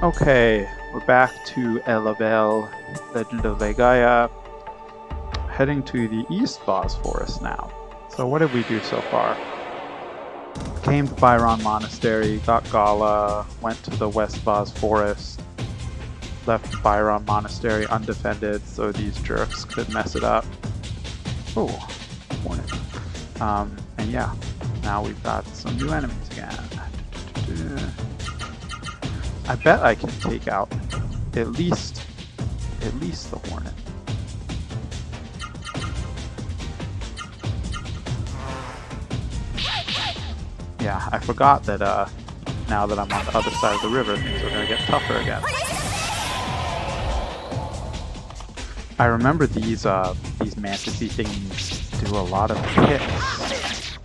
Okay, we're back to Elabel, Legend of Legaia, heading to the East Voz Forest now. So what did we do so far? Came to Biron Monastery, got Gala, went to the West Voz Forest, left Biron Monastery undefended so these jerks could mess it up. Oh, hornet. And yeah, now we've got some new enemies again. I bet I can take out at least the hornet. Yeah, I forgot that now that I'm on the other side of the river, things are gonna get tougher again. I remember these mantisy things do a lot of hits.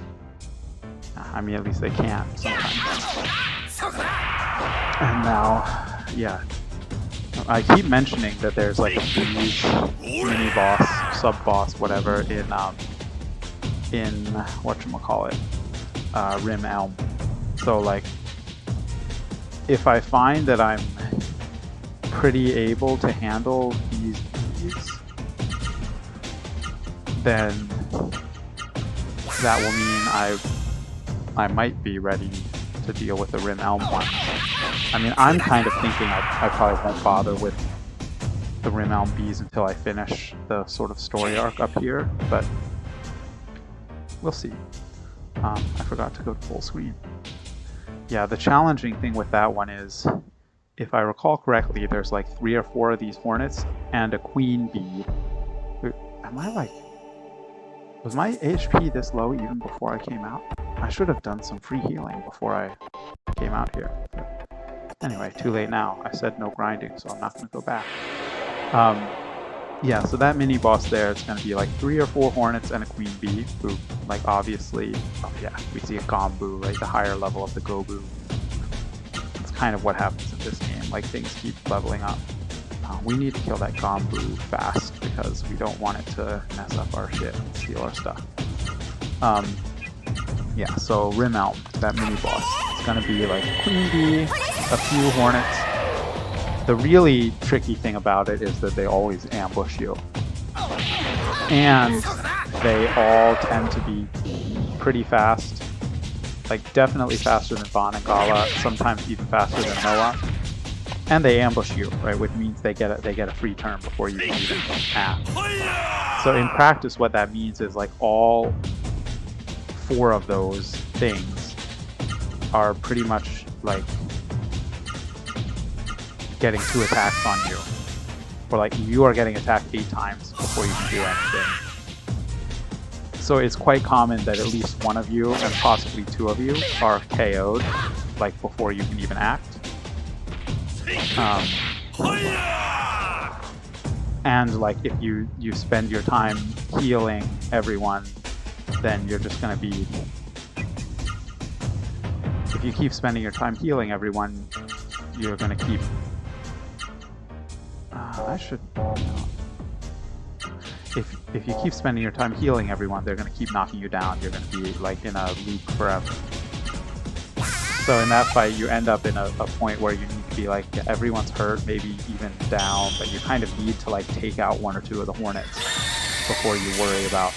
I mean, at least they can sometimes. And now, yeah, I keep mentioning that there's like a huge mini-boss, sub-boss, whatever, in whatchamacallit, Rim Elm. So like, if I find that I'm pretty able to handle these, then that will mean I might be ready to deal with the Rim Elm one. I mean, I'm kind of thinking I probably won't bother with the Rim Elm bees until I finish the sort of story arc up here, but we'll see. I forgot to go to full screen. Yeah, the challenging thing with that one is, if I recall correctly, there's like 3 or 4 of these hornets and a queen bee. Am I like... Was my HP this low even before I came out? I should have done some free healing before I came out here. Anyway, too late now. I said no grinding, so I'm not going to go back. Yeah, so that mini-boss there, it's going to be like 3 or 4 hornets and a queen bee, who, like, obviously... Oh yeah, we see a Gombu, right? The higher level of the Gobu. It's kind of what happens in this game. Like, things keep leveling up. We need to kill that Gombu fast, because we don't want it to mess up our shit and steal our stuff. Yeah, so Rim Elm, that mini-boss. It's going to be like a queen bee, a few hornets. The really tricky thing about it is that they always ambush you. And they all tend to be pretty fast. Like, definitely faster than Vaughn and Gala, sometimes even faster than Noah. And they ambush you, right? Which means they get a free turn before you can even act. So in practice, what that means is like all 4 of those things are pretty much like getting 2 attacks on you. Or like you are getting attacked 8 times before you can do anything. So it's quite common that at least one of you, and possibly 2 of you, are KO'd like before you can even act. And like if you spend your time healing everyone, then you're just gonna be... If you keep spending your time healing everyone, you're gonna keep... I should... If you keep spending your time healing everyone, they're gonna keep knocking you down. You're gonna be like in a loop forever. So in that fight, you end up in a point where you need to be like, yeah, everyone's hurt, maybe even down, but you kind of need to like take out 1 or 2 of the hornets before you worry about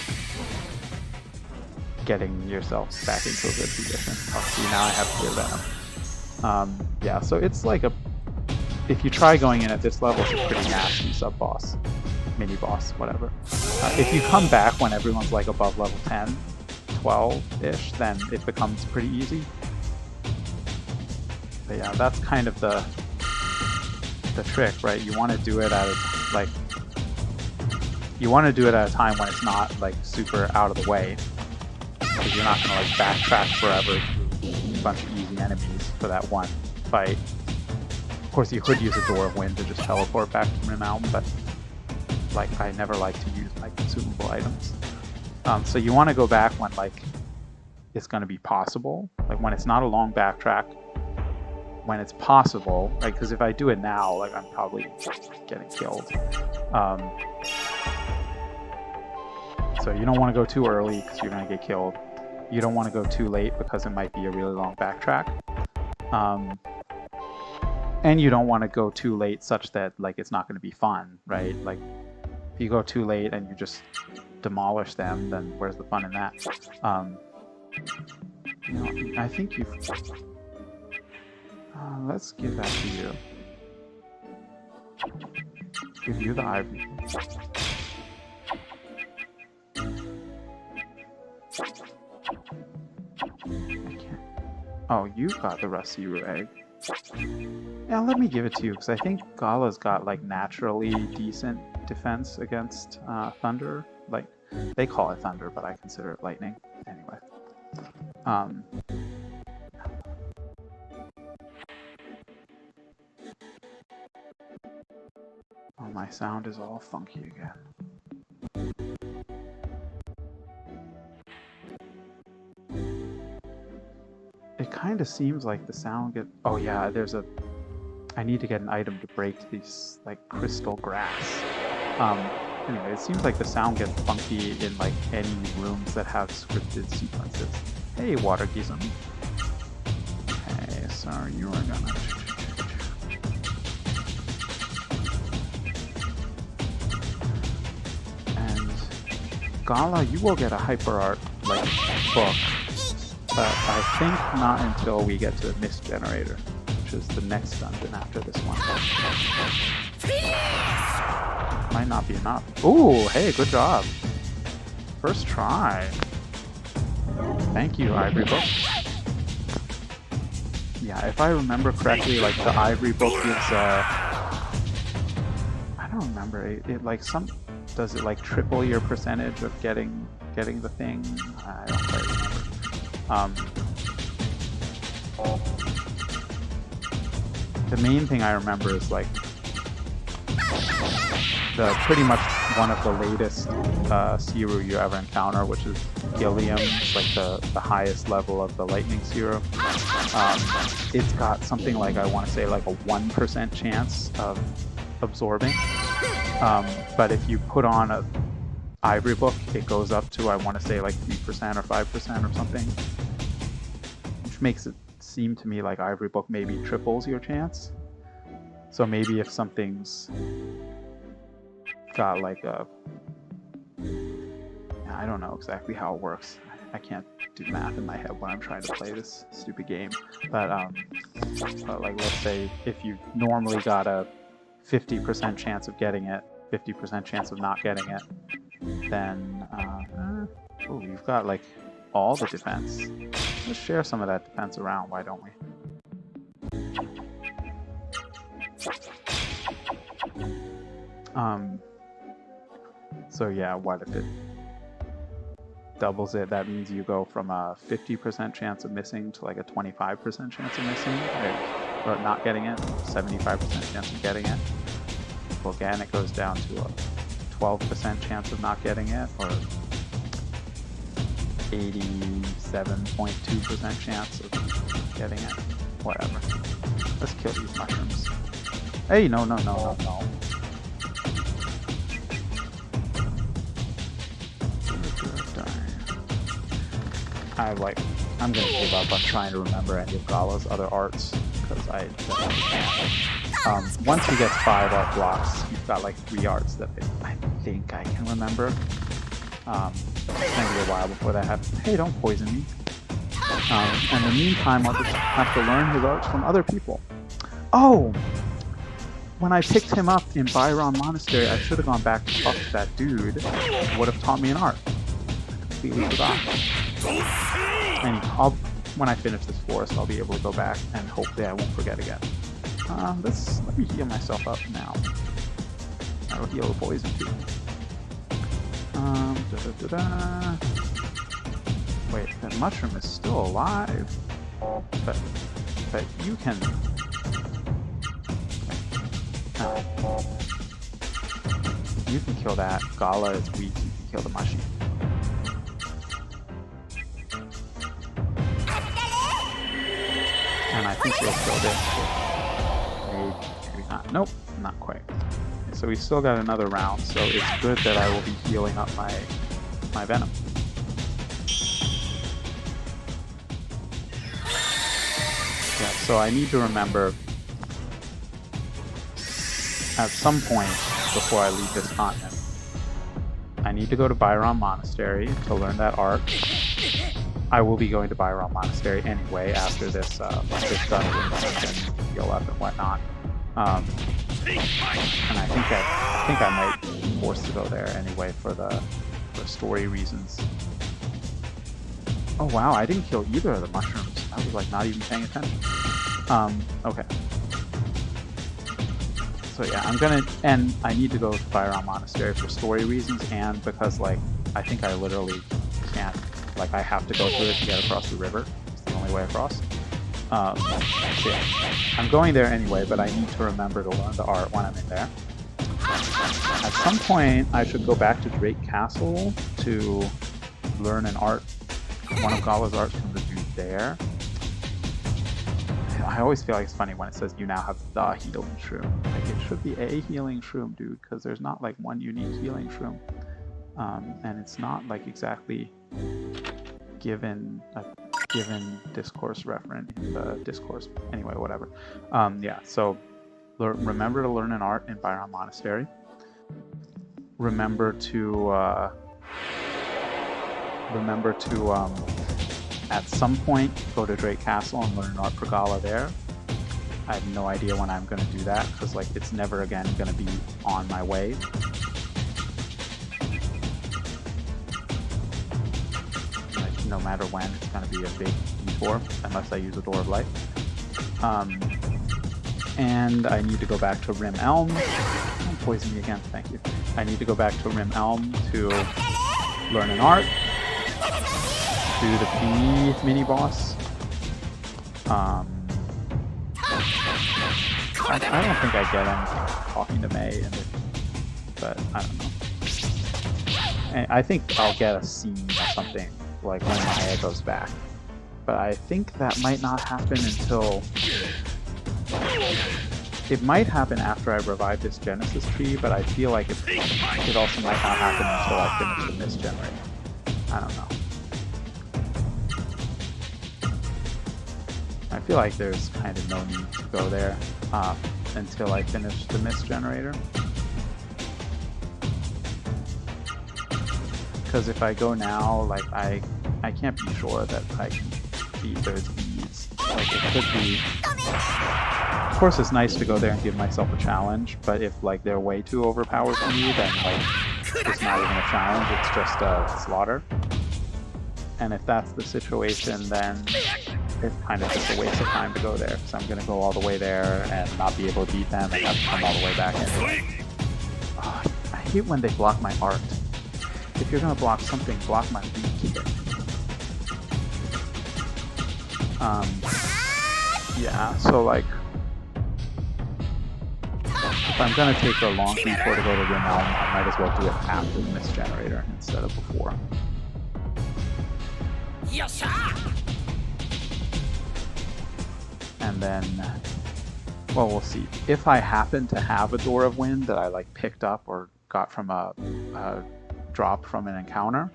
getting yourself back into a good position. Oh, see, now I have Clear Venom. Yeah, so it's like a... If you try going in at this level, it's a pretty nasty sub-boss. Mini-boss, whatever. If you come back when everyone's like above level 10, 12-ish, then it becomes pretty easy. But yeah, that's kind of the trick, right? You want to do it at like... You want to do it at a time when it's not like super out of the way. Because you're not going to like backtrack forever through a bunch of easy enemies for that one fight. Of course, you could use a Door of Wind to just teleport back to Rim Elm, but like I never like to use my consumable items. So you want to go back when like it's going to be possible, like when it's not a long backtrack, when it's possible, like because if I do it now, like I'm probably getting killed. So you don't want to go too early because you're going to get killed. You don't want to go too late because it might be a really long backtrack. And you don't want to go too late such that like it's not going to be fun, right? Like if you go too late and you just demolish them, then where's the fun in that? You know, I think you've... let's give that to you. Give you the ivory. I can't... Oh, you got the Ra-Seru egg. Yeah, let me give it to you, because I think Gala's got, like, naturally decent defense against thunder. Like, they call it thunder, but I consider it lightning. Anyway. Oh, my sound is all funky again. It kind of seems like the sound get... Oh yeah, there's a... I need to get an item to break these, like, crystal grass. Anyway, it seems like the sound gets funky in, like, any rooms that have scripted sequences. Hey, water geezer. Okay, so you are gonna... And Gala, you will get a hyper art, like, book. But I think not until we get to the Mist Generator, which is the next dungeon after this one. Might not be enough. Ooh, hey, good job. First try. Thank you, Ivory Book. Yeah, if I remember correctly, like the Ivory Book gives I don't remember, it like some... Does it like triple your percentage of getting the thing? I don't quite remember. The main thing I remember is like the pretty much one of the latest Seru you ever encounter, which is Gilliam. It's like the highest level of the lightning Seru. It's got something like, I want to say like a 1% chance of absorbing. But if you put on a Ivory Book, it goes up to, I want to say like 3% or 5% or something, which makes it seem to me like Ivory Book maybe triples your chance. So maybe if something's got like a... I don't know exactly how it works. I can't do math in my head when I'm trying to play this stupid game. But like, let's say if you normally got a 50% chance of getting it, 50% chance of not getting it, then oh, you've got like all the defense. Let's share some of that defense around, why don't we? So yeah, what if it doubles it? That means you go from a 50% chance of missing to like a 25% chance of missing, or not getting it, 75% chance of getting it. Well, again, it goes down to a 12% chance of not getting it, or 87.2% chance of getting it. Whatever. Let's kill these mushrooms. Hey, no. I'm gonna give up on trying to remember any of Gala's other arts, because I definitely can't. Once he gets 5 art blocks, he's got like 3 arts that I think I can remember. It's gonna be a while before that happens. Hey, don't poison me. In the meantime, I'll just have to learn his arts from other people. Oh! When I picked him up in Biron Monastery, I should have gone back and talked to that dude. He would have taught me an art. I completely forgot. And when I finish this forest, I'll be able to go back, and hopefully I won't forget again. Let me heal myself up now. I will heal the poison too. Wait, that mushroom is still alive. But you can... You can kill that. Gala is weak. You can kill the mushroom. And I think he'll kill this. Maybe not. Nope, not quite. So we still got another round, so it's good that I will be healing up my venom. Yeah, so I need to remember at some point before I leave this continent, I need to go to Biron Monastery to learn that art. I will be going to Biron Monastery anyway after this this dungeon and heal up and whatnot. And I think I might be forced to go there anyway for story reasons. Oh wow, I didn't kill either of the mushrooms. I was like not even paying attention. Okay. So yeah, and I need to go to Biron Monastery for story reasons and because like I think I literally can't, like I have to go through it to get across the river. It's the only way across. So yeah, I'm going there anyway, but I need to remember to learn the art when I'm in there. At some point, I should go back to Drake Castle to learn an art, one of Gala's arts from the dude there. I always feel like it's funny when it says you now have the healing shroom. Like it should be a healing shroom, dude, because there's not like one unique healing shroom. And it's not like exactly given a given discourse referent in the discourse. Anyway, whatever. Yeah, so remember to learn an art in Biron Monastery. Remember to at some point go to Drake Castle and learn an art for Gala there. I have no idea when I'm going to do that because like it's never again going to be on my way. Like no matter when, it's going to be a big detour unless I use a Door of Light. And I need to go back to Rim Elm. Don't poison me again, thank you. I need to go back to Rim Elm to learn an art. Do the bee mini boss. I don't think I get anything talking to May in it, but I don't know. And I think I'll get a scene or something like when Maya goes back, but I think that might not happen until. It might happen after I revive this Genesis tree, but I feel like it also might not happen until I finish the Mist Generator. I don't know. I feel like there's kind of no need to go there until I finish the Mist Generator. Because if I go now, like I can't be sure that I can beat those bees. Like it could be. Of course, it's nice to go there and give myself a challenge, but if like they're way too overpowered for me, then like it's not even a challenge; it's just a slaughter. And if that's the situation, then it's kind of just a waste of time to go there, because I'm going to go all the way there and not be able to beat them and have to come all the way back anyway. Oh, I hate when they block my art. If you're going to block something, block my weak hit. Yeah, so like, if I'm going to take a long detour to go to Rim Elm, I might as well do it after the Mist Generator instead of before. And then, well, we'll see. If I happen to have a Door of Wind that I like picked up or got from a drop from an encounter,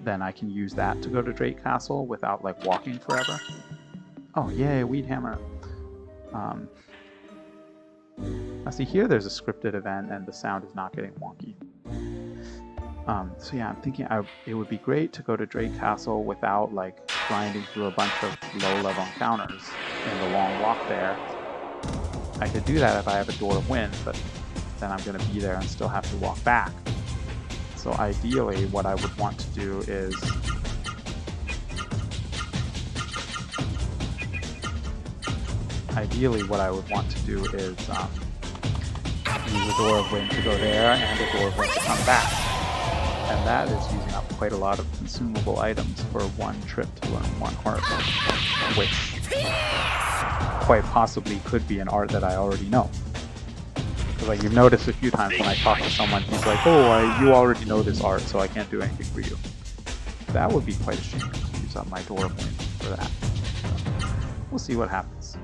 then I can use that to go to Drake Castle without like walking forever. Oh yay, Weed Hammer. I see here there's a scripted event and the sound is not getting wonky. So yeah, I'm thinking it would be great to go to Drake Castle without like grinding through a bunch of low-level encounters in the long walk there. I could do that if I have a Door of Wind, but then I'm going to be there and still have to walk back. So ideally, what I would want to do is use a Door of Wind to go there and a Door of Wind to come back. And that is using up quite a lot of consumable items for one trip to learn one art, which quite possibly could be an art that I already know. So like you've noticed a few times when I talk to someone, he's like, oh, you already know this art, so I can't do anything for you. That would be quite a shame to use up my Door of Wind for that. We'll see what happens.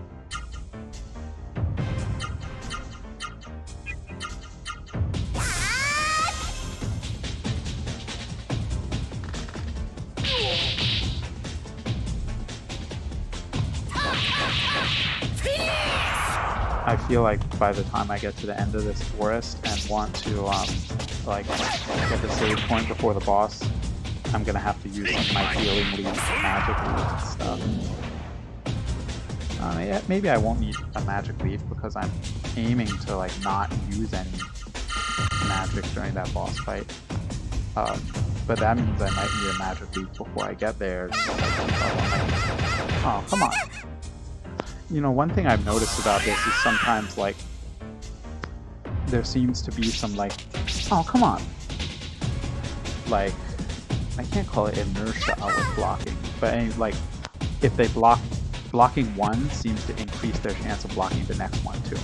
I feel like by the time I get to the end of this forest and want to like get the save point before the boss, I'm gonna have to use some of my healing leaves, magic leaves and stuff. Yeah, maybe I won't need a magic leaf because I'm aiming to like not use any magic during that boss fight. But that means I might need a magic leaf before I get there. So oh, come on. You know, one thing I've noticed about this is sometimes, like, there seems to be some, like, oh, come on. Like, I can't call it inertia with blocking, but, like, if they blocking one seems to increase their chance of blocking the next one, too.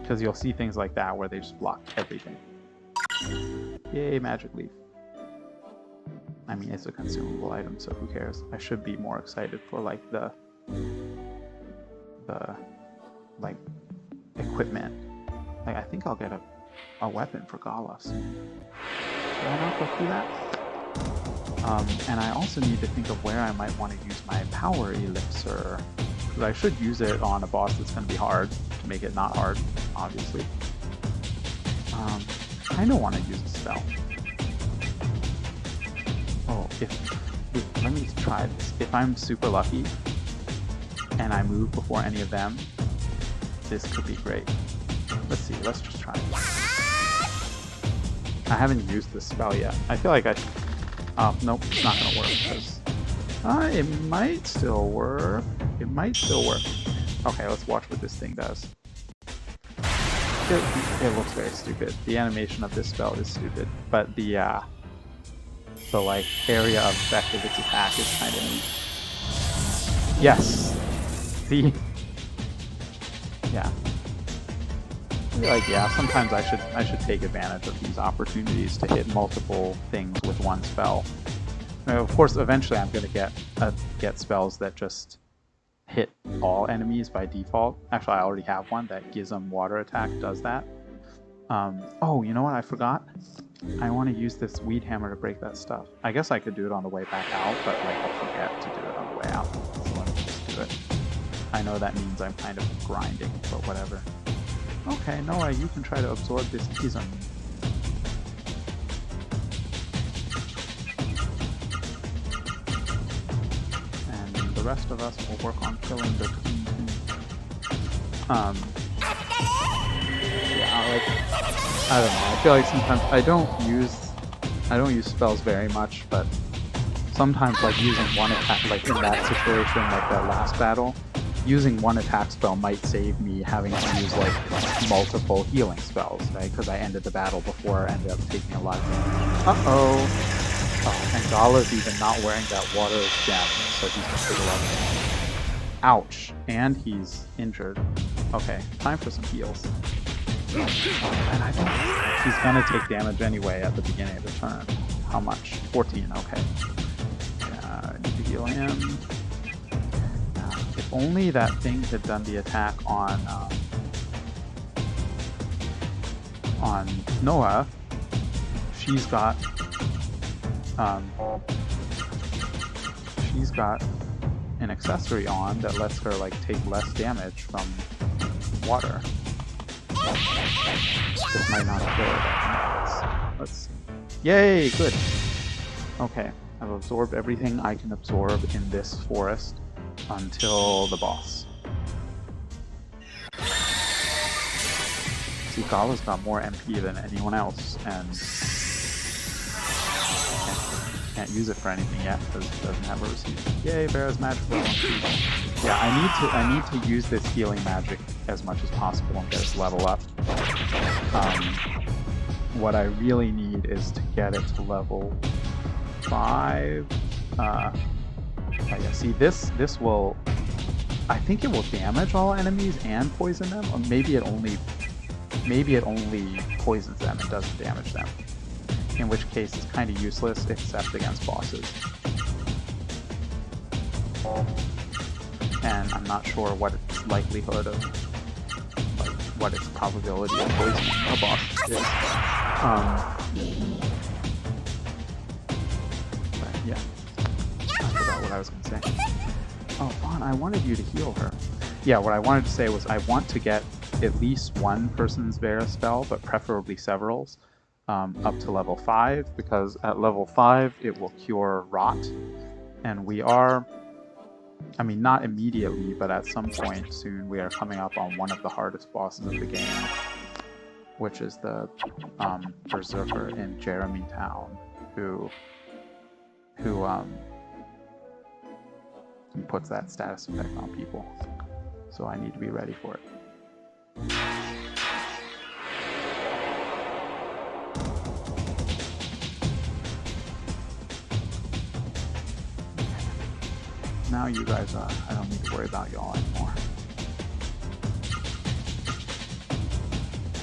Because you'll see things like that where they just block everything. Yay, magic leaf. I mean, it's a consumable item, so who cares? I should be more excited for, like, the like, equipment. Like, I think I'll get a weapon for Gala soon. Should I not go through that? And I also need to think of where I might want to use my power elixir. Because I should use it on a boss that's going to be hard, to make it not hard, obviously. I kind of want to use a spell. Oh, let me try this. If I'm super lucky and I move before any of them, this could be great. Let's see, let's just try it. I haven't used this spell yet. I feel like I should... Oh, nope, it's not gonna work because... it might still work. It might still work. Okay, let's watch what this thing does. It looks very stupid. The animation of this spell is stupid, but the like area of effect of its attack is kind of neat. Yes. See. Yeah. Like yeah. Sometimes I should take advantage of these opportunities to hit multiple things with one spell. Now, of course, eventually I'm gonna get spells that just hit all enemies by default. Actually, I already have one that Gizem Water Attack does that. Oh, you know what? I forgot. I want to use this weed hammer to break that stuff. I guess I could do it on the way back out, but like I'll forget to do it on the way out. So let me just do it. I know that means I'm kind of grinding, but whatever. Okay, Noah, you can try to absorb this Gizem. And the rest of us will work on killing the Queen. Yeah, like, I don't know. I feel like sometimes I don't use spells very much, but sometimes like using one attack, like in that situation, like that last battle, using one attack spell might save me having to use like multiple healing spells, right? Because I ended the battle before I ended up taking a lot of damage. Uh-oh. Oh, and Gala's even not wearing that water gem, so he's gonna take a lot of damage. Ouch. And he's injured. Okay, time for some heals. And I think he's gonna take damage anyway at the beginning of the turn. How much? 14, okay. Yeah, I need to heal him. If only that thing had done the attack on Noah. She's got an accessory on that lets her like take less damage from water. This might not kill her. Let's see. Yay! Good. Okay, I've absorbed everything I can absorb in this forest until the boss. See, Gala's got more MP than anyone else, and can't use it for anything yet because it doesn't have a receiver. Yay, Vera's magic level. Yeah, I need to use this healing magic as much as possible and get its level up. What I really need is to get it to level 5. Yeah, see, this will... I think it will damage all enemies and poison them, or maybe it only poisons them and doesn't damage them. In which case it's kind of useless except against bosses. And I'm not sure what its likelihood of, like, what its probability of poisoning a boss is. But yeah, I forgot what I was going to say. Oh, Vaughn, I wanted you to heal her. Yeah, what I wanted to say was I want to get at least one person's Vera spell, but preferably severals, up to level 5, because at level 5 it will cure Rot, and we are, I mean, not immediately, but at some point soon we are coming up on one of the hardest bosses of the game, which is the Berserker in Jeremy Town, who puts that status effect on people. So I need to be ready for it. Now you guys, I don't need to worry about y'all anymore.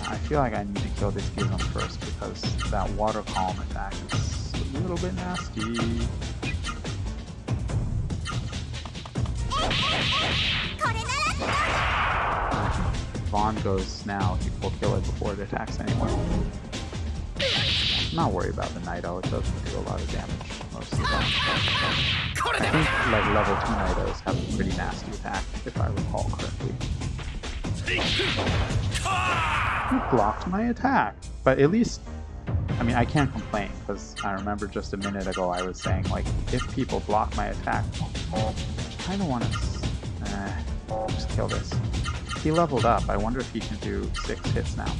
I feel like I need to kill this Gizem first because that water column attack is a little bit nasty. Vaughn goes now, he will kill it before it attacks anyone. I'm not worried about the Nido, it doesn't do a lot of damage most of the time. I think like level 2 Nidos have a pretty nasty attack, if I recall correctly. You blocked my attack! But at least, I mean, I can't complain, because I remember just a minute ago I was saying, like, if people block my attack, I kind of want to just kill this. He leveled up. I wonder if he can do 6 hits now.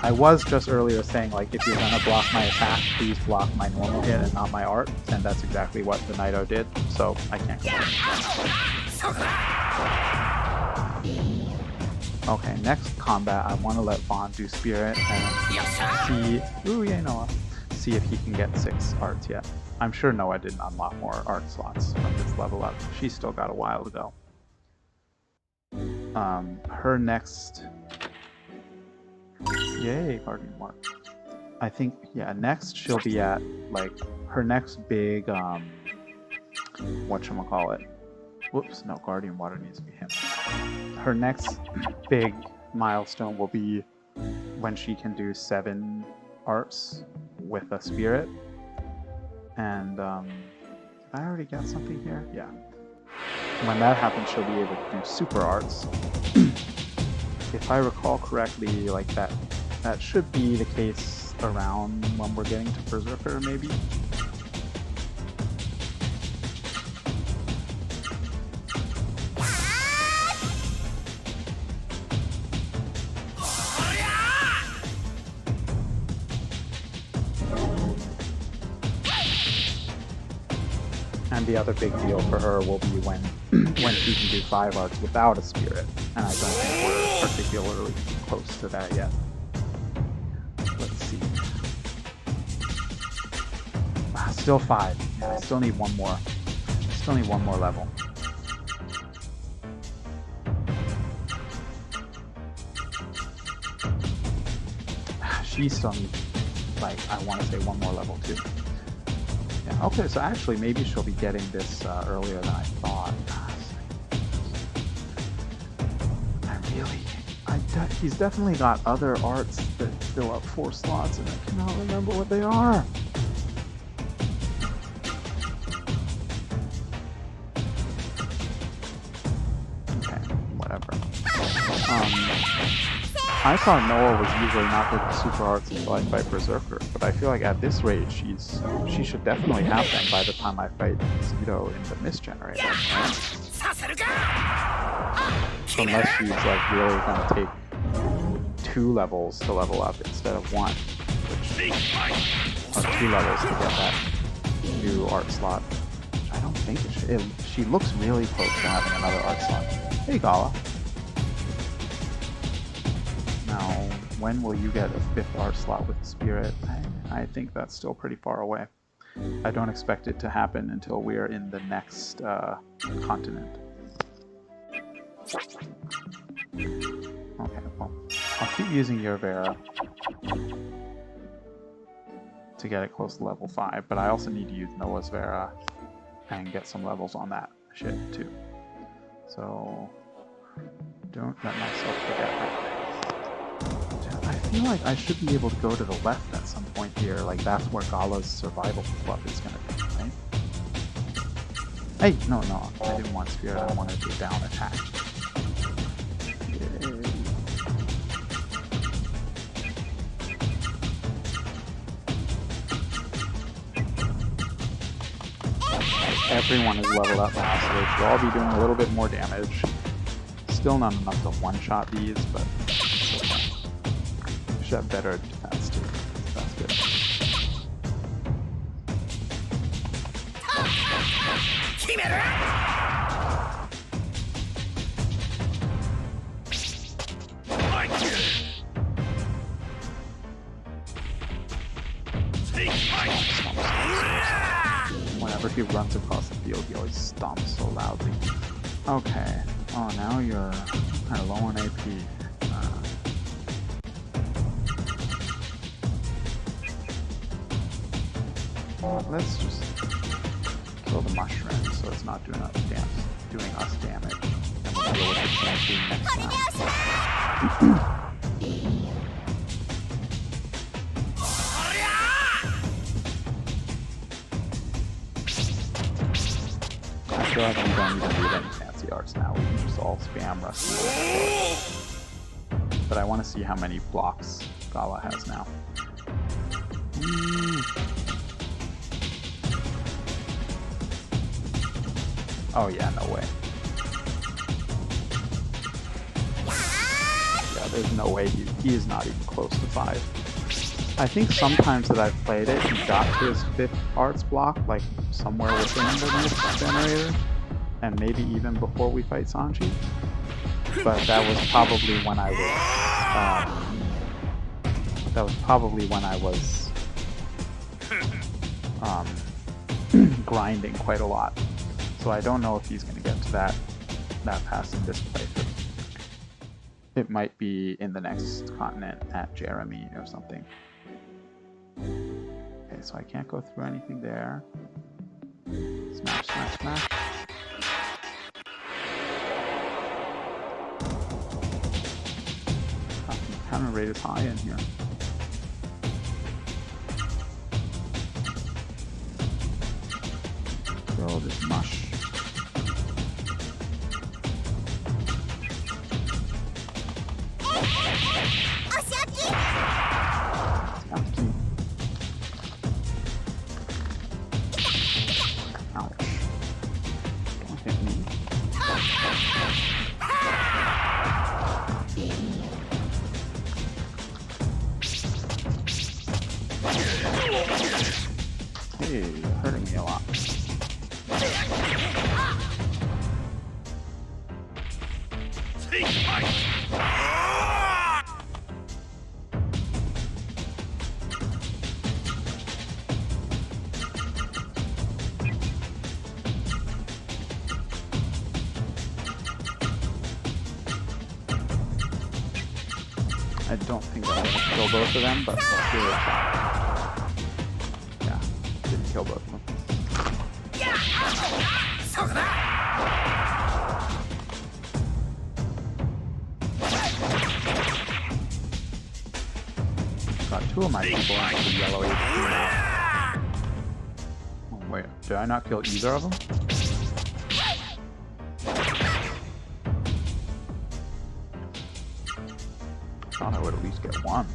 I was just earlier saying, like, if you're gonna block my attack, please block my normal hit and not my art, and that's exactly what the Nido did, so I can't complain. Okay, next combat, I want to let Vaughn do Spirit and see if he can get 6 arts yet. I'm sure Noah didn't unlock more art slots from this level up. She's still got a while to go. Her next... Yay, Guardian Mark. I think, yeah, next she'll be at, like, her next big, whatchamacallit. Whoops, no, Guardian Water needs to be him. Her next big milestone will be when she can do 7 arts with a spirit. And, did I already get something here? Yeah. When that happens, she'll be able to do super arts. If I recall correctly, like that should be the case around when we're getting to Berserker, maybe? And the other big deal for her will be when she can do 5 arts without a spirit, and I don't think we're particularly close to that yet. Let's see. Still 5. Yeah, I still need one more. Still need one more level. She still needs, like, I want to say one more level too. Yeah, okay, so actually maybe she'll be getting this earlier than I thought. He's definitely got other arts that fill up 4 slots, and I cannot remember what they are. Okay, whatever. I thought Noah was usually not good with super arts until I fight Berserker, but I feel like at this rate she should definitely have them by the time I fight Zito in the Mist Generator. Right? Unless she's like really gonna take 2 levels to level up instead of 1, or 2 levels to get that new art slot. I don't think it should. She looks really close to having another art slot. Hey, Gala. Now, when will you get a 5th art slot with Spirit? I think that's still pretty far away. I don't expect it to happen until we're in the next continent. Okay, well, I'll keep using your Vera to get it close to level 5, but I also need to use Noah's Vera and get some levels on that shit too. So don't let myself forget that. I feel like I should be able to go to the left at some point here. Like, that's where Gala's survival club is going to be, right? Hey, no, I didn't want spirit. I wanted to down attack. Yay. Everyone is leveled up now, so they should all be doing a little bit more damage. Still not enough to one-shot these, but it's okay. Should have better defense too. That's good. Whenever he runs across the field, he always stomps so loudly. Okay. Oh, now you're kind of low on AP. Let's just kill the mushroom so it's not doing us damage. And we'll deal with the champion next time. I feel like we don't even need any fancy arts now. We can just all spam Ra-Seru. But I want to see how many blocks Gala has now. Oh yeah, no way. Yeah, there's no way he is not even close to 5. I think sometimes that I've played it, he got to his 5th arts block, like somewhere within the next generator, and maybe even before we fight Songi. But that was probably when I was grinding quite a lot. So I don't know if he's going to get to that fast in this playthrough. It might be in the next continent at Jeremy or something. Okay, so I can't go through anything there. Smash, smash, smash. Oh, the counter rate is high in here. Throw this mush. Hey, you're hurting me a lot. I don't think I'll kill both of them, but let's give it a shot. Yeah, didn't kill both of them. Got 2 of my people into the yellow HP now. Oh, wait, did I not kill either of them? Thought I would at least get one.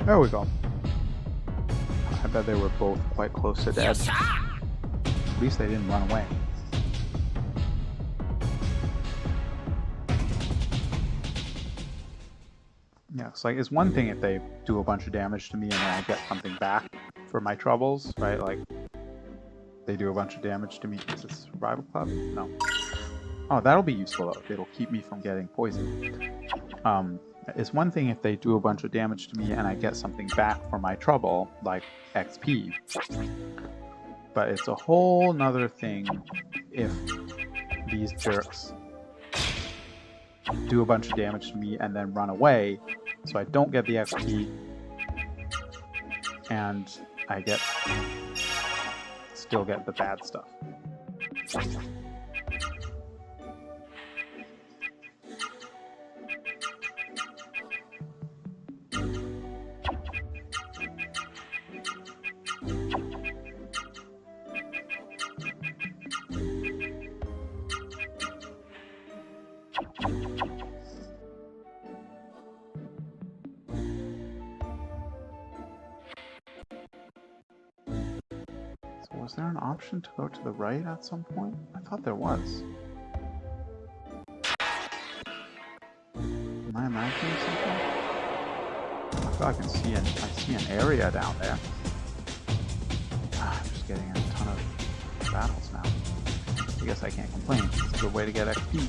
There we go. I bet they were both quite close to dead. At least they didn't run away. Yeah, it's like, it's one thing if they do a bunch of damage to me and then I get something back for my troubles, right? Like, they do a bunch of damage to me. Is this Survival Club? No. Oh, that'll be useful though. It'll keep me from getting poisoned. It's one thing if they do a bunch of damage to me and I get something back for my trouble, like XP. But it's a whole nother thing if these jerks do a bunch of damage to me, and then run away, so I don't get the XP, and I still get the bad stuff. Was there an option to go to the right at some point? I thought there was. Am I imagining something? I thought I see an area down there. I'm just getting in a ton of battles now. I guess I can't complain. It's a good way to get XP.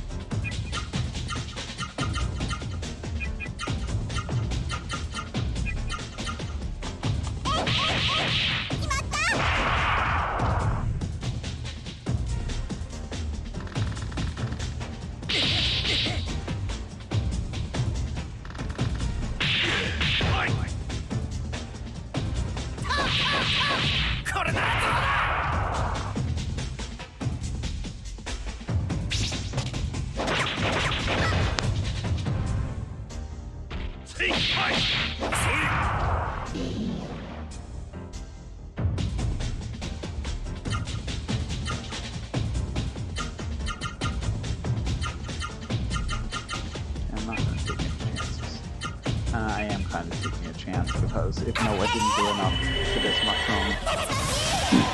I am kind of taking a chance because if Noah didn't do enough to this mushroom,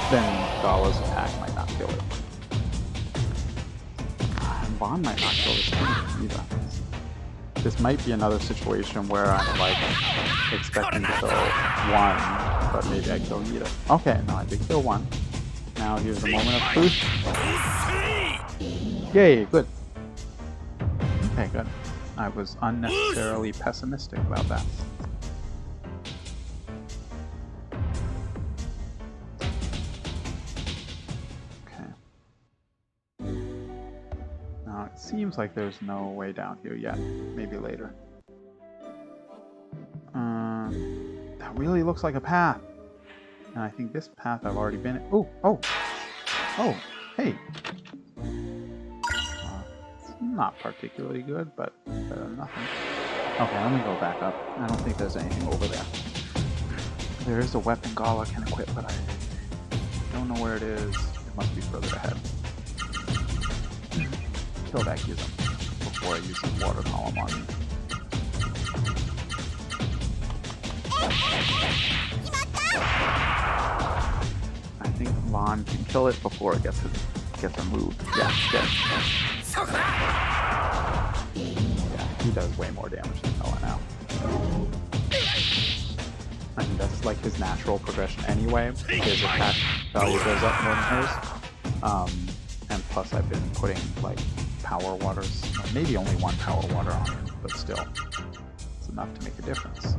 then Gala's attack might not kill it. And Vaughn might not kill this thing either. This might be another situation where I'm like expecting to kill one, but maybe I kill either. Okay, no, I did kill one. Now here's the moment of truth. Yay, good. Okay, good. I was unnecessarily pessimistic about that. Okay. Now it seems like there's no way down here yet. Maybe later. That really looks like a path. And I think this path I've already been in. Oh, hey. Not particularly good, but better than nothing. Okay, let me go back up. I don't think there's anything over there. There is a weapon Gala can equip, but I don't know where it is. It must be further ahead. Kill that Gizem before I use some water column on me. I think Vaughn can kill it before it gets removed. Yeah, good. Yeah, he does way more damage than Noah now. I mean, that's like his natural progression anyway. His attack value goes up more than hers. And plus I've been putting like power waters, maybe only one power water on him, but still, it's enough to make a difference.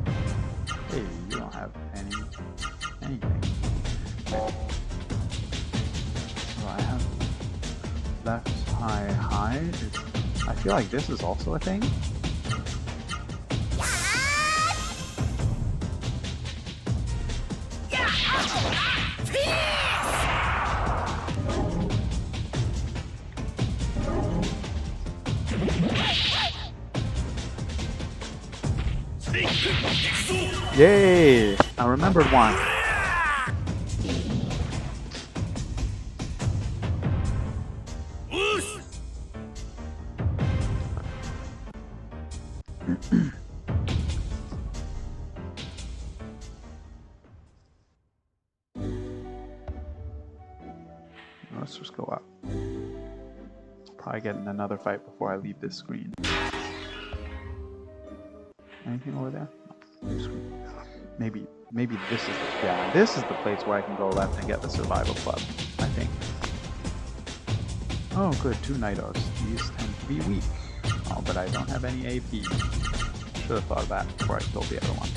Hey, you don't have anything. Okay. So I have left high. I feel like this is also a thing. Yay! I remembered one. Let's just go up. Probably get in another fight before I leave this screen. Anything over there? No. Maybe this is this is the place where I can go left and get the survival club, I think. Oh good, 2 Nidos. These tend to be weak. Oh, but I don't have any AP. Should have thought of that before I killed the other one.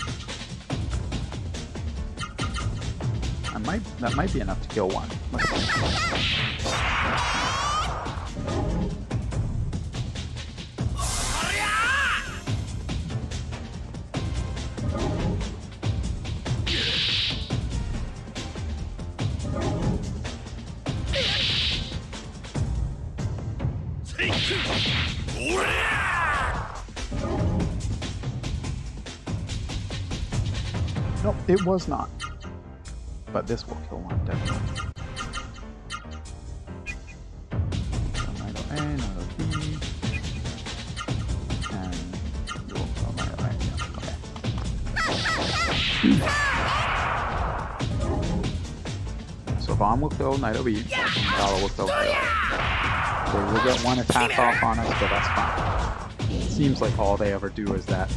That might be enough to kill one. Let's see. Nope, it was not. But this will kill one, definitely. So Knight A, Knight B. And you will kill Knight A, okay. So Vaughn will kill Knight B, and Gala will kill Knight A. So we'll get one attack off on us, but that's fine. It seems like all they ever do is that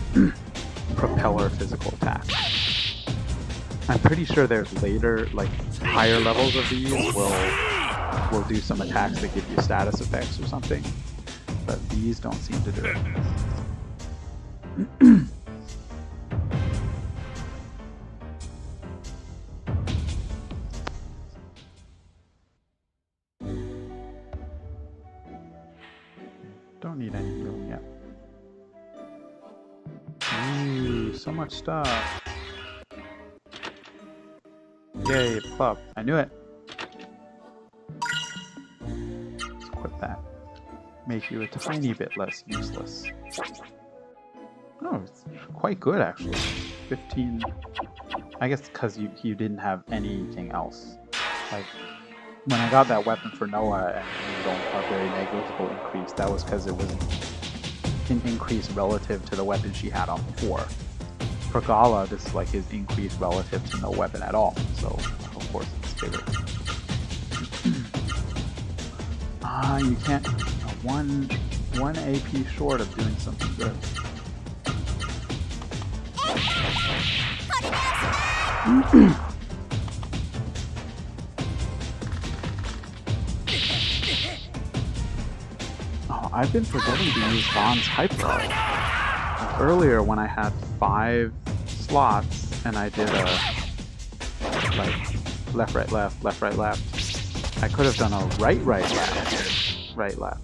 propeller physical attack. I'm pretty sure there's later, like, higher levels of these will do some attacks that give you status effects or something, but these don't seem to do it. Don't need any healing yet. Ooh, so much stuff. Yay, club. I knew it. Let's equip that. Make you a tiny bit less useless. Oh, it's quite good actually. 15. I guess because you didn't have anything else. Like, when I got that weapon for Noah and a very negligible increase, that was because it was an increase relative to the weapon she had on before. For Gala, this like is increased relative to no weapon at all, so of course it's bigger. You can't. One AP short of doing something good. Oh, I've been forgetting to use Vaughn's hyper. Earlier when I had 5 slots and I did a like left right left left right left, I could have done a right right left right left.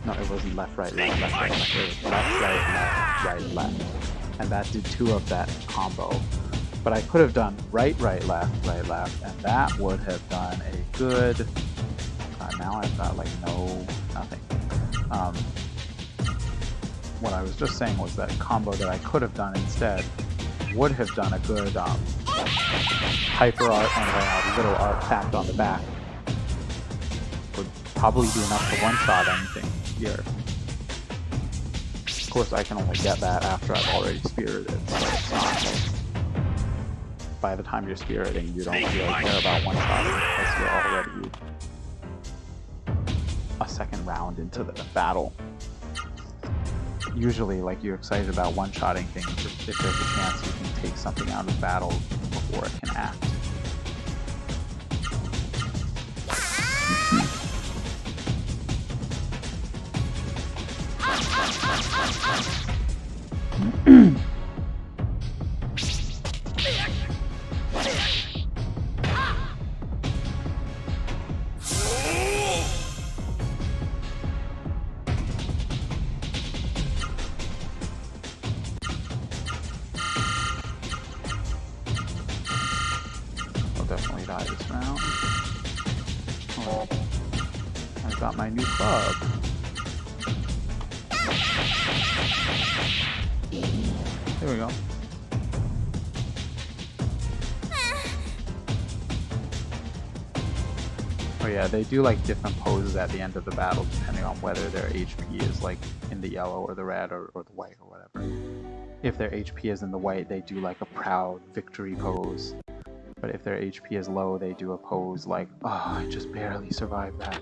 No, it wasn't left right left left right left. It was left right left right left, and that did 2 of that combo. But I could have done right right left right left, and that would have done a good. Now I've got like nothing. What I was just saying was that combo that I could have done instead would have done a good hyper art and a little art tacked on the back. Would probably be enough to one-shot anything here. Of course, I can only get that after I've already spirited, so it's not. By the time you're spiriting, you don't really care about one-shotting because you're already a second round into the battle. Usually, like, you're excited about one-shotting things if there's a chance you can take something out of battle before it can act. Definitely die this round. Oh, I got my new club. There we go. Oh yeah, they do like different poses at the end of the battle depending on whether their HP is like in the yellow or the red or the white or whatever. If their HP is in the white, they do like a proud victory pose. But if their HP is low, they do a pose like, oh, I just barely survived that.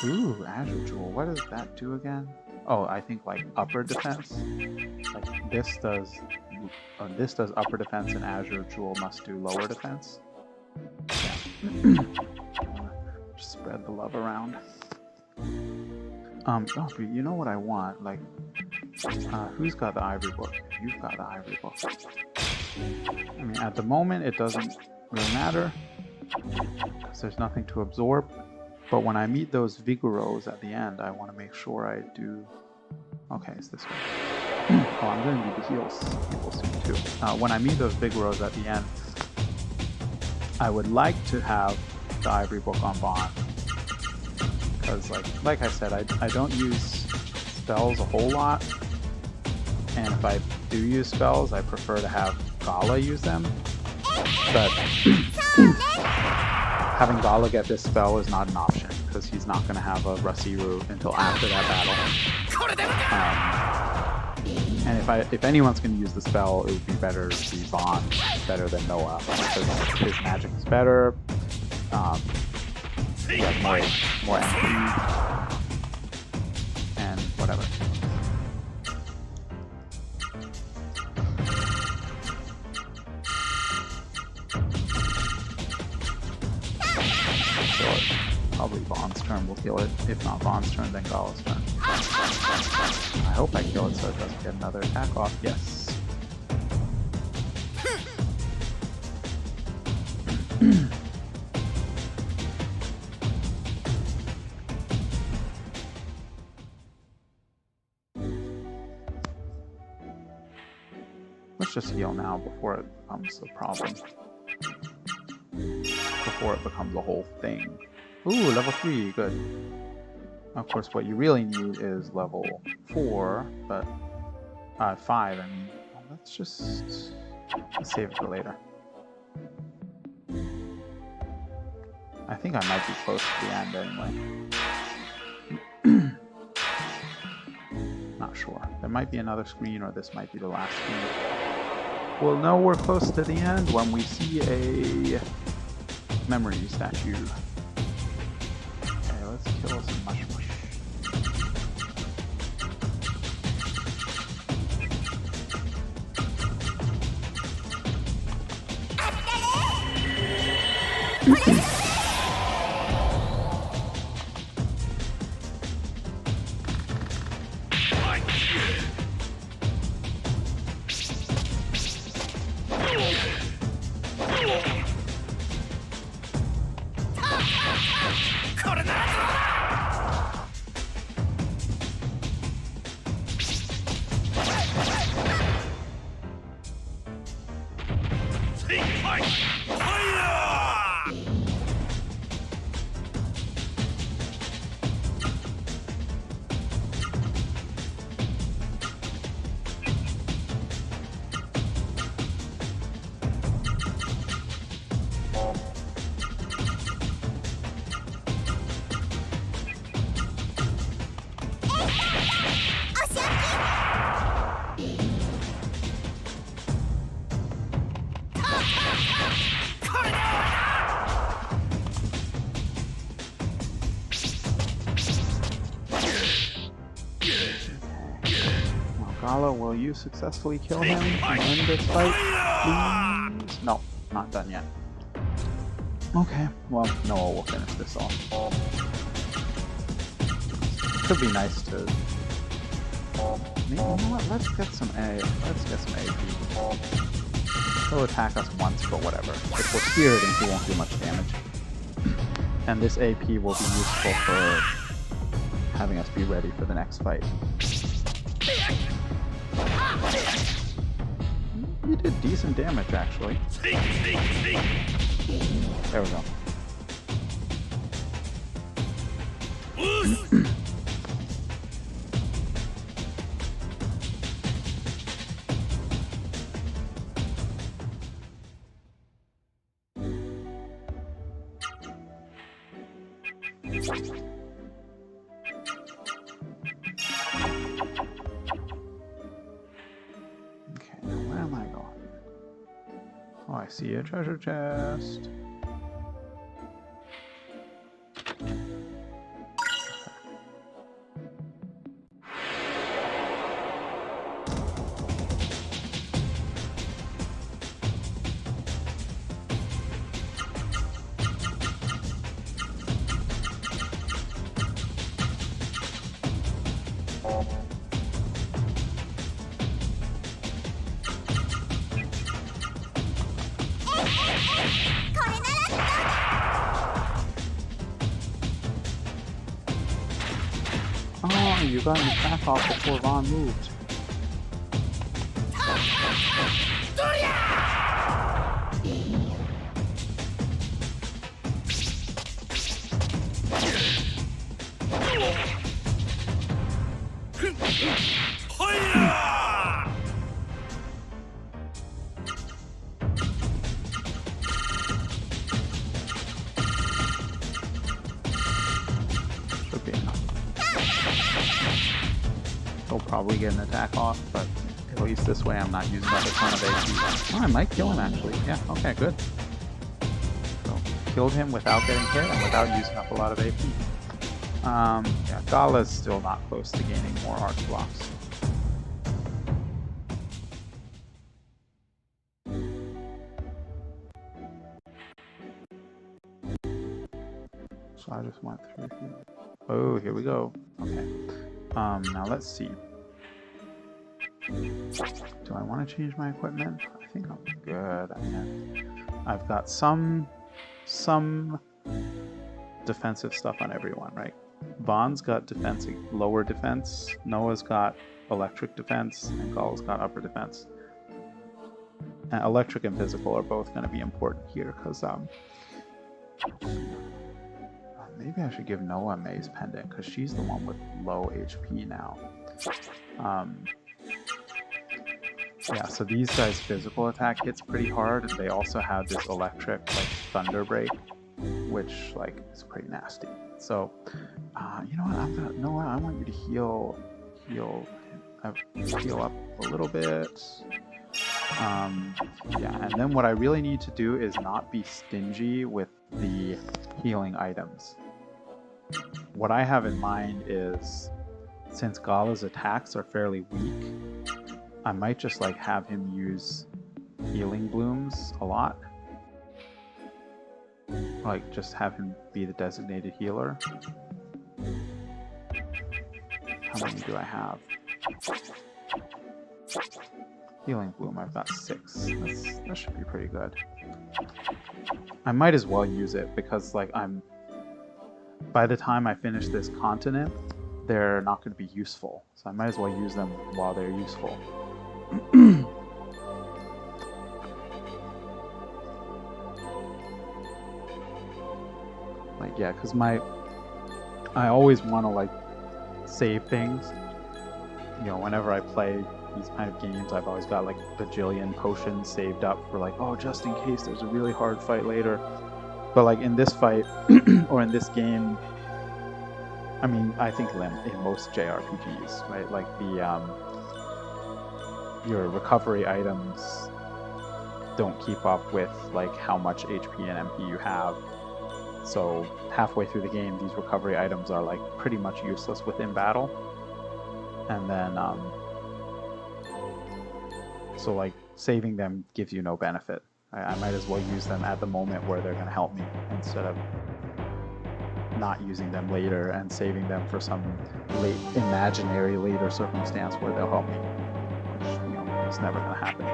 Ooh, Azure Jewel. What does that do again? Oh, I think like upper defense. Like this does upper defense, and Azure Jewel must do lower defense. Yeah. Just spread the love around. Oh, you know what I want? Like, who's got the Ivory Book? You've got the Ivory Book. I mean, at the moment, it doesn't really matter, because there's nothing to absorb. But when I meet those Viguros at the end, I want to make sure I do... Okay, it's this way. Oh, I'm going to need the heals soon, too. When I meet those Viguros at the end, I would like to have the Ivory Book on Bond. because like I said, I don't use spells a whole lot, and if I do use spells, I prefer to have Gala use them. But having Gala get this spell is not an option, because he's not going to have a Ra-Seru until after that battle. And if anyone's going to use the spell, it would be better to be Vaughn better than Noah, because his magic is better. He has more MP and whatever. Kill it. Probably Vaughn's turn will kill it. If not Vaughn's turn, then Gala's turn. I hope I kill it so it doesn't get another attack off. Yes. Let's just heal now before it becomes a problem. Before it becomes a whole thing. Ooh, level 3, good. Of course, what you really need is level 4, but 5, I mean. Let's save it for later. I think I might be close to the end anyway. Not sure. There might be another screen, or this might be the last screen. We'll know we're close to the end when we see a memory statue. Okay, let's kill some mushroom. Gala, will you successfully kill him and end this fight, please? No, not done yet. Okay, well, Noah will finish this off. Could be nice to... Maybe, you know what, let's get some AP. He'll attack us once, but whatever. If we're speared, then he won't do much damage. And this AP will be useful for having us be ready for the next fight. You did decent damage, actually. There we go. I see a treasure chest. Oh, you got your attack off before Vaughn moved. probably get an attack off, but at least this way I'm not using up a ton of AP. Oh, I might kill him actually. Yeah, okay, good. So, killed him without getting hit and without using up a lot of AP. Yeah, Gala's still not close to gaining more arch blocks. So I just went through here. Oh, here we go. Okay. Now let's see. Do I want to change my equipment? I think I'm good. I mean, I've got some defensive stuff on everyone, right? Vaughn's got defense, lower defense. Noah's got electric defense, and Gala's got upper defense. And electric and physical are both going to be important here because maybe I should give Noah a Maze Pendant because she's the one with low HP now. Yeah, so these guys' physical attack hits pretty hard, and they also have this electric, like, Thunder Break, which, like, is pretty nasty. So, you know what? Noah, I want you to heal up a little bit. Yeah, and then what I really need to do is not be stingy with the healing items. What I have in mind is, since Gala's attacks are fairly weak, I might just like have him use healing blooms a lot. Like just have him be the designated healer. How many do I have? Healing bloom, I've got 6. That should be pretty good. I might as well use it because like by the time I finish this continent, they're not going to be useful. So I might as well use them while they're useful. Like, yeah, because I always want to, like, save things. You know, whenever I play these kind of games, I've always got, like, bajillion potions saved up for, like, oh, just in case there's a really hard fight later. But, like, in this fight, or in this game, I mean, I think in most JRPGs, right, like, your recovery items don't keep up with like how much HP and MP you have. So halfway through the game, these recovery items are like pretty much useless within battle. And then, so like saving them gives you no benefit. I might as well use them at the moment where they're going to help me instead of not using them later and saving them for some imaginary later circumstance where they'll help me. It's never going to happen.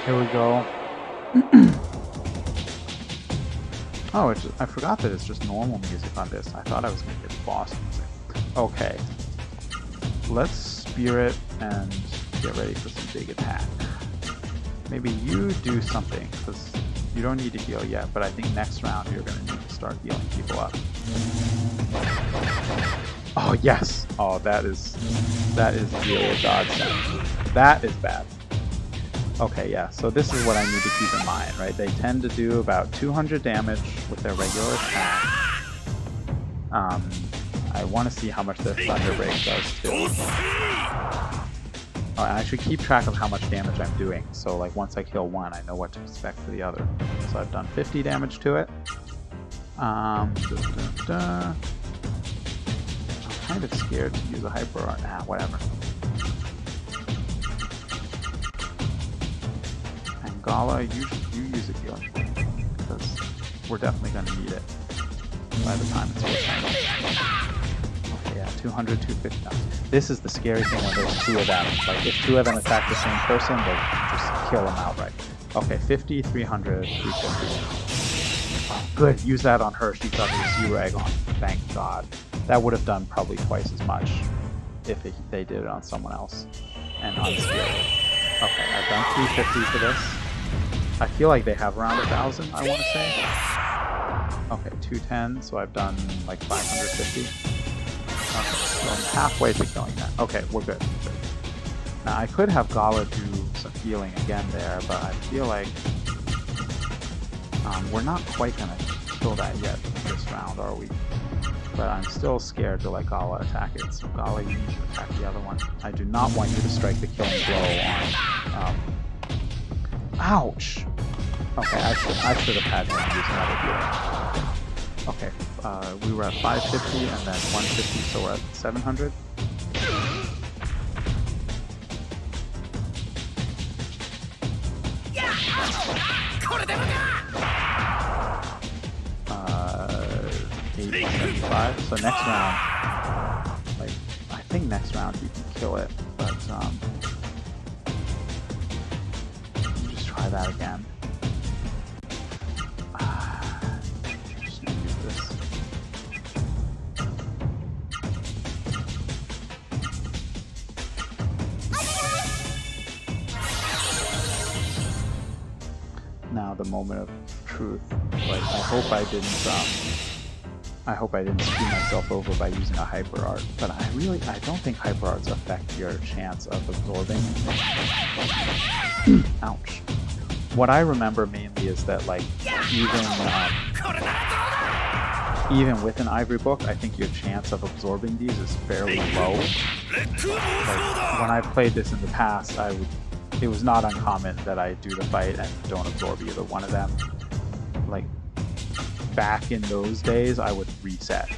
Here we go. Oh, I forgot that it's just normal music on this. I thought I was going to get boss music. Okay. Let's spirit and get ready for some big attack. Maybe you do something, because you don't need to heal yet, but I think next round you're going to need to start healing people up. Oh, yes! Oh, that is really a godsend. That is bad. Okay, yeah, so this is what I need to keep in mind, right? They tend to do about 200 damage with their regular attack. I want to see how much their Thunder Break does too. Oh, and I should keep track of how much damage I'm doing, so like once I kill one, I know what to expect for the other. So I've done 50 damage to it. I'm kind of scared to use a Hyper Art. Nah, whatever. Gala, you use a healing, because we're definitely going to need it by the time it's over. Okay, yeah, 200, 250. This is the scary thing when there's two of them. Like, if two of them attack the same person, they'll just kill them outright. Okay, 50, 300, 350. Oh, good, use that on her. She's got the Ra-Seru egg on. Thank God. That would have done probably twice as much if they did it on someone else. And unscared. Okay, I've done 350 for this. I feel like they have around 1,000, I want to say. Okay, 210, so I've done like 550. Okay, so I'm halfway to killing that. Okay, we're good. Now, I could have Gala do some healing again there, but I feel like we're not quite going to kill that yet this round, are we? But I'm still scared to let Gala attack it. So Gala, you need to attack the other one. I do not want you to strike the killing blow on... ouch! Okay, I should have had him use another healing. Okay, we were at 550 and then 150, so we're at 700. So next round, like, I think next round you can kill it, but just try that again. Just gonna do this. Now the moment of truth. Like, I hope I didn't screw myself over by using a hyper art, but I don't think hyper arts affect your chance of absorbing. Ouch. What I remember mainly is that, like, even with an ivory book, I think your chance of absorbing these is fairly low. Like, when I played this in the past, it was not uncommon that I do the fight and don't absorb either one of them. Like, back in those days, I would reset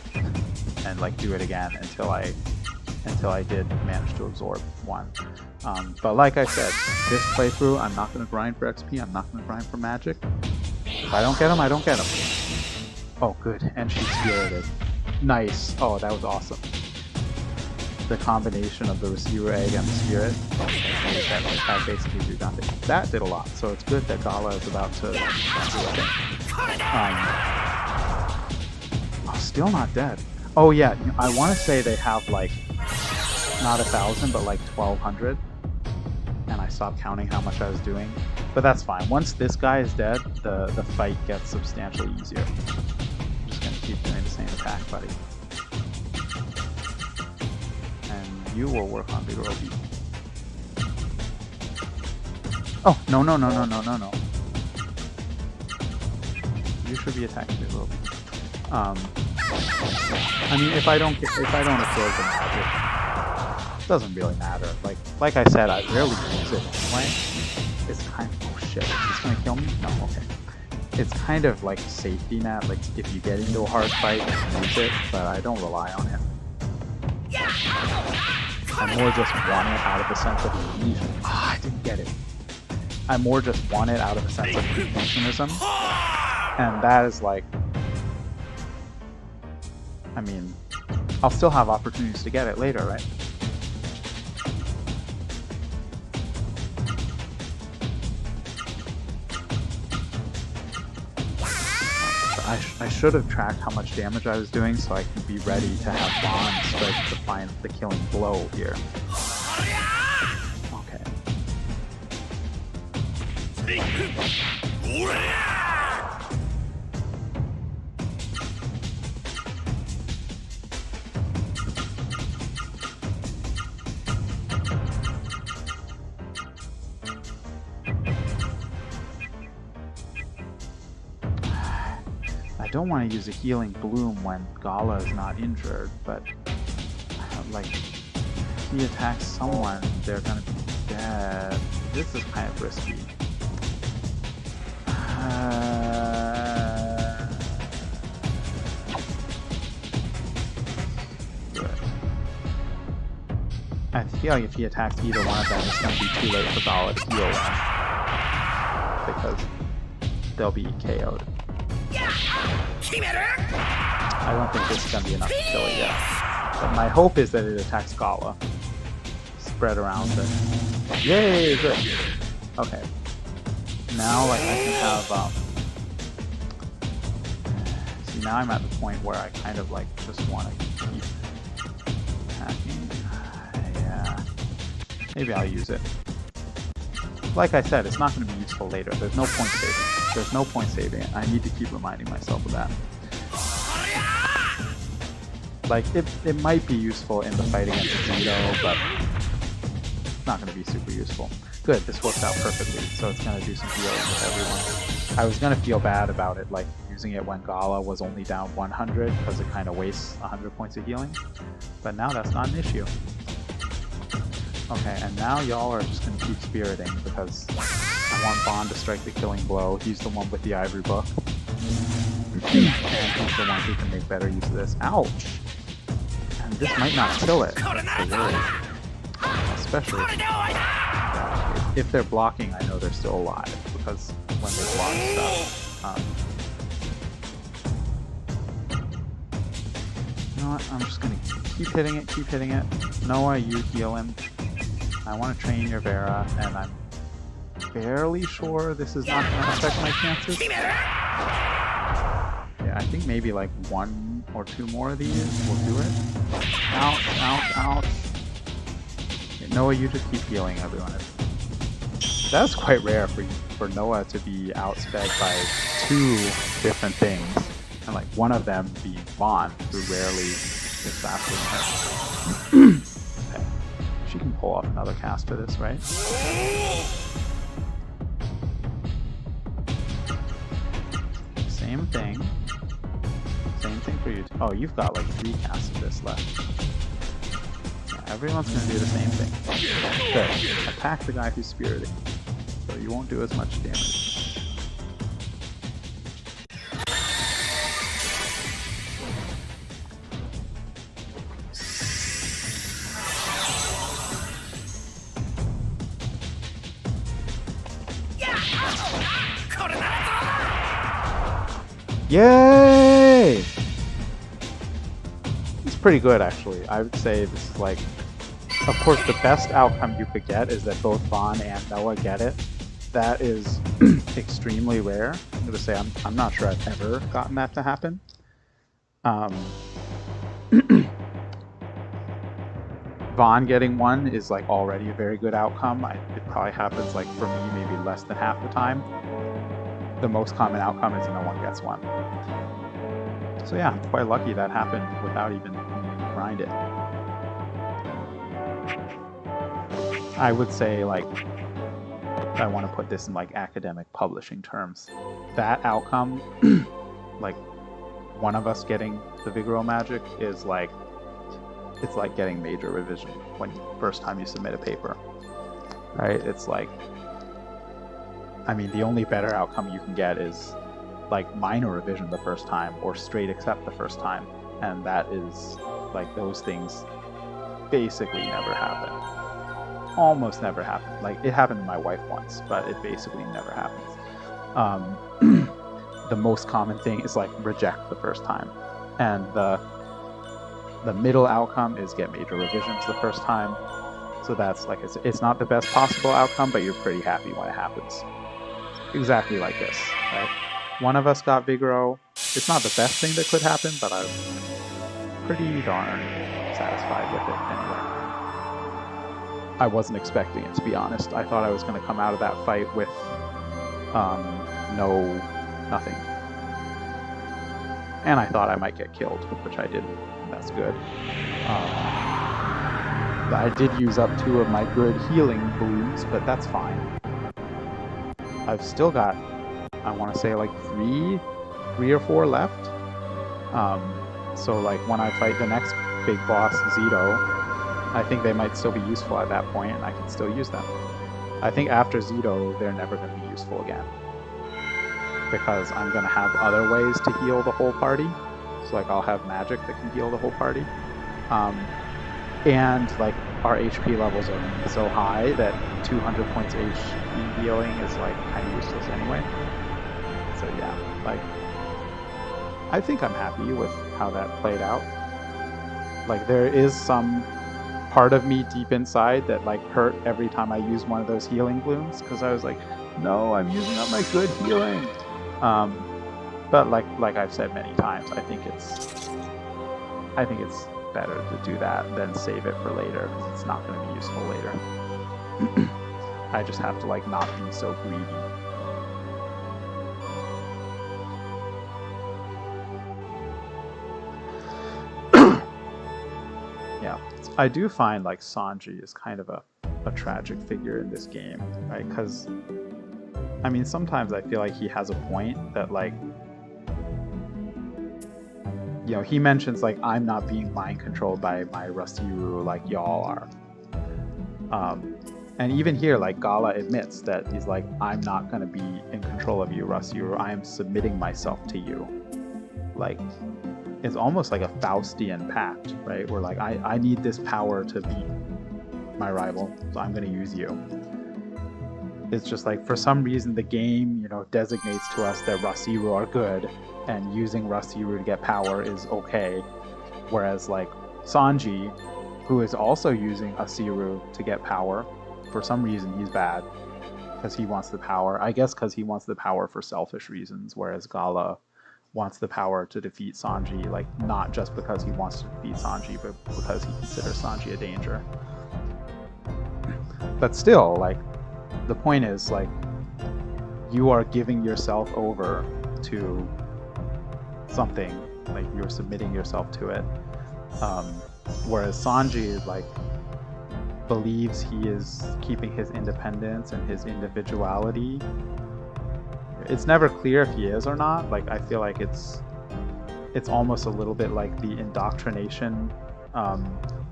and like do it again until I did manage to absorb one. But like I said, this playthrough, I'm not going to grind for XP. I'm not going to grind for magic. If I don't get them, I don't get them. Oh, good. And she's spirited. Nice. Oh, that was awesome. The combination of the Ra-Seru egg and the spirit made that basically redundant. That did a lot. So it's good that Gala is about to do it. Oh, still not dead. Oh yeah, I want to say they have like not 1,000 but like 1,200, and I stopped counting how much I was doing. But that's fine. Once this guy is dead, the fight gets substantially easier. I'm just gonna keep doing the same attack, buddy. And you will work on Viguro. Oh no no no no no no no. You should be attacking Viguro. I mean, if I don't absorb the magic, it doesn't really matter. Like I said, I rarely use it anyway. It's kind of, oh shit, is this gonna kill me? No, okay. It's kind of like a safety net. Like if you get into a hard fight, you can use it, but I don't rely on it. I more just want it out of a sense of completion. Ah, I didn't get it. I more just want it out of a sense of completionism, and that is like. I mean, I'll still have opportunities to get it later, right? I should have tracked how much damage I was doing so I can be ready to have Bond strike to find the killing blow here. Okay. I don't want to use a healing bloom when Gala is not injured, but like if he attacks someone, they're gonna be dead. This is kind of risky. I feel like if he attacks either one of them, it's gonna be too late for Gala to heal. they'll be KO'd. I don't think this is going to be enough to kill it yet. But my hope is that it attacks Gala. Spread around it. Yay! Good. Okay. Now, like, I can have, see, now I'm at the point where I kind of, like, just want to keep attacking. Yeah. Maybe I'll use it. Like I said, it's not going to be useful later. There's no point saving it. There's no point saving it. I need to keep reminding myself of that. Like, it might be useful in the fight against Zito, but it's not going to be super useful. Good, this works out perfectly, so it's going to do some healing with everyone. I was going to feel bad about it, like, using it when Gala was only down 100, because it kind of wastes 100 points of healing. But now that's not an issue. Okay, and now y'all are just going to keep spiriting, because I want Bond to strike the killing blow. He's the one with the ivory book. And he's the one who can make better use of this. Ouch! And this might not kill it. That's the worry. Especially if they're blocking, I know they're still alive, because when they block stuff. You know what? I'm just going to keep hitting it, keep hitting it. Noah, you heal him. I want to train your Vera, and I'm fairly sure this is not going to affect my chances. Yeah, I think maybe like 1 or 2 more of these will do it. Ouch, ouch, ouch. Okay, Noah, you just keep healing everyone. That's quite rare for Noah to be outsped by 2 different things, and like one of them being Vaughn, who rarely is faster than her. Okay. She can pull off another cast for this, right? Same thing. Same thing for you. Oh, you've got like 3 casts of this left. Yeah, everyone's gonna do the same thing. Good. Attack the guy who's spiriting, so you won't do as much damage. Yay! It's pretty good, actually. I would say this is like, of course, the best outcome you could get is that both Vaughn and Noah get it. That is extremely rare. I'm going to say I'm not sure I've ever gotten that to happen. Vaughn getting 1 is like already a very good outcome. It probably happens like for me maybe less than half the time. The most common outcome is no one gets 1. So yeah, I'm quite lucky that happened without even needing to grind it. I would say, like, I want to put this in like academic publishing terms. That outcome, like one of us getting the Viguro magic is like, it's like getting major revision when first time you submit a paper, right? It's like, I mean, the only better outcome you can get is like minor revision the first time or straight accept the first time. And that is like, those things basically never happen. Almost never happen. Like, it happened to my wife once, but it basically never happens. The most common thing is like reject the first time. And the middle outcome is get major revisions the first time. So that's like, it's not the best possible outcome, but you're pretty happy when it happens. Exactly like this, right? One of us got Viguro. It's not the best thing that could happen, but I'm pretty darn satisfied with it anyway. I wasn't expecting it, to be honest. I thought I was going to come out of that fight with nothing. And I thought I might get killed, which I didn't. That's good. I did use up 2 of my good healing balloons, but that's fine. I've still got, I want to say like 3 or 4 left. So like when I fight the next big boss, Zito, I think they might still be useful at that point, and I can still use them. I think after Zito, they're never going to be useful again, because I'm going to have other ways to heal the whole party. So like I'll have magic that can heal the whole party. And like our HP levels are so high that 200 points HP healing is like kind of useless anyway. Like, I think I'm happy with how that played out. Like, there is some part of me deep inside that like hurt every time I use one of those healing blooms, because I was like, no, I'm using up my good healing. But like I've said many times, I think it's better to do that than save it for later, because it's not going to be useful later. I just have to like not be so greedy. Yeah, I do find like Songi is kind of a tragic figure in this game, right? Because I mean, sometimes I feel like he has a point that like, you know, he mentions like, I'm not being mind controlled by my Ra-Seru like y'all are. And even here, like, Gala admits that he's like, I'm not going to be in control of you, Ra-Seru. I am submitting myself to you. Like, it's almost like a Faustian pact, right? Where like, I need this power to beat my rival, so I'm going to use you. It's just like, for some reason, the game, you know, designates to us that Ra-Seru are good, and using Ra-Seru to get power is okay. Whereas like Songi, who is also using Ra-Seru to get power, for some reason he's bad because he wants the power. I guess because he wants the power for selfish reasons, whereas Gala wants the power to defeat Songi, like not just because he wants to defeat Songi, but because he considers Songi a danger. But still, like, the point is, like, you are giving yourself over to something, like you're submitting yourself to it. Whereas Songi, like, believes he is keeping his independence and his individuality. It's never clear if he is or not. Like, I feel like it's almost a little bit like the indoctrination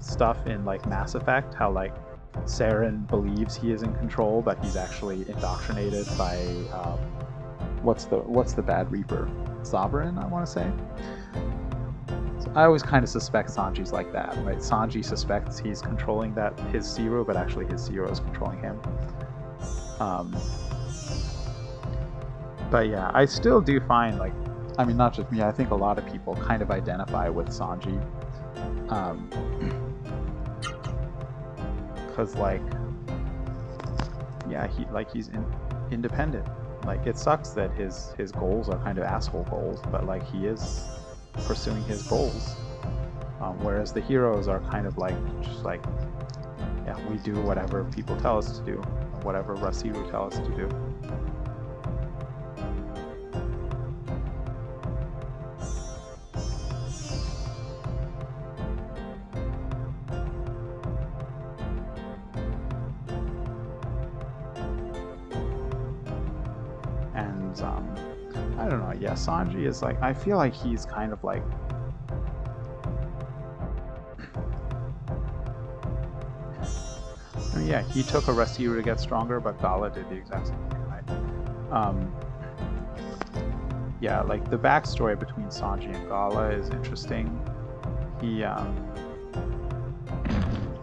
stuff in like Mass Effect, how like Saren believes he is in control, but he's actually indoctrinated by what's the bad Reaper? Sovereign, I want to say. So I always kind of suspect Sanji's like that, right? Songi suspects he's controlling his Zero, but actually his Zero is controlling him. But yeah, I still do find, like, I mean, not just me, I think a lot of people kind of identify with Songi. Because, like, yeah, he's independent. Like, it sucks that his goals are kind of asshole goals, but, like, he is pursuing his goals. Whereas the heroes are kind of like, just like, yeah, we do whatever people tell us to do, whatever Ra-Seru tell us to do. I don't know, yeah, Songi is like, I feel like he's kind of like, I mean, yeah, he took a Ra-Seru to get stronger, but Gala did the exact same thing, right? Yeah, like, the backstory between Songi and Gala is interesting.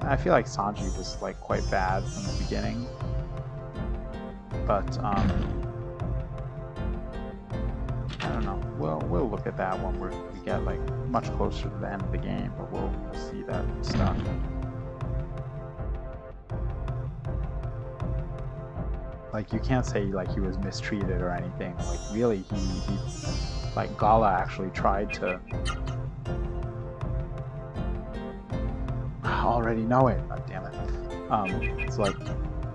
I feel like Songi was, like, quite bad from the beginning, but, I don't know. We'll look at that when we get like much closer to the end of the game, but we'll see that stuff. Like, you can't say like he was mistreated or anything. Like, really, he like, Gala actually tried to. I already know it. God damn it. It's like,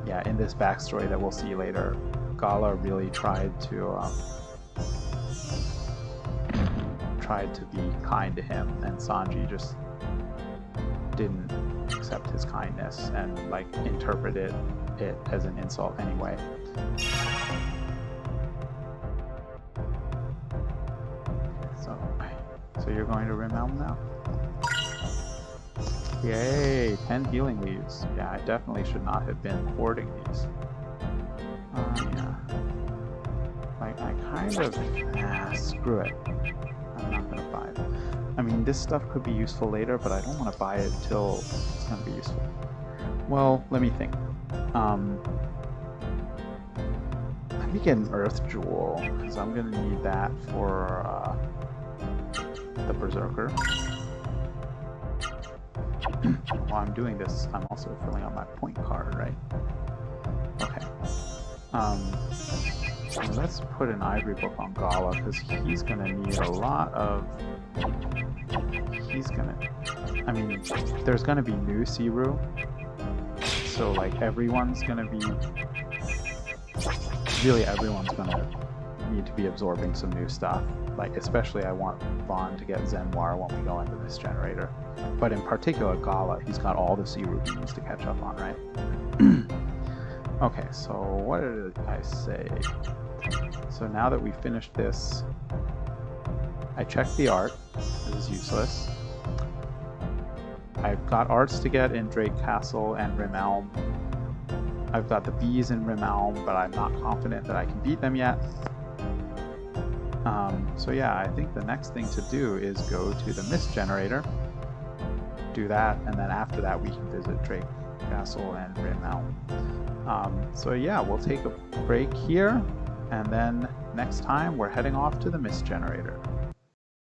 yeah, in this backstory that we'll see later, Gala really tried to be kind to him, and Songi just didn't accept his kindness and like interpreted it as an insult anyway. So you're going to Rim Elm now? Yay! 10 healing leaves. Yeah, I definitely should not have been hoarding these. Yeah. Like, I kind of... screw it. I'm not going to buy it. I mean, this stuff could be useful later, but I don't want to buy it till it's going to be useful. Well, let me think. me get an Earth Jewel, because I'm going to need that for the Berserker. While I'm doing this, I'm also filling out my point card, right? Okay. So let's put an Ivory Book on Gala, because he's going to need a lot of... I mean, there's going to be new Seru, so like everyone's going to be... Really everyone's going to need to be absorbing some new stuff. Like, especially I want Vaughn to get Zenwar when we go into this generator. But in particular, Gala, he's got all the Seru he needs to catch up on, right? Okay, so what did I say? So now that we finished this, I checked the art. This is useless. I've got arts to get in Drake Castle and Rim Elm. I've got the bees in Rim Elm, but I'm not confident that I can beat them yet. So yeah, I think the next thing to do is go to the Mist Generator, do that, and then after that we can visit Drake Castle and Rim Elm. So yeah, we'll take a break here, and then next time we're heading off to the Mist Generator.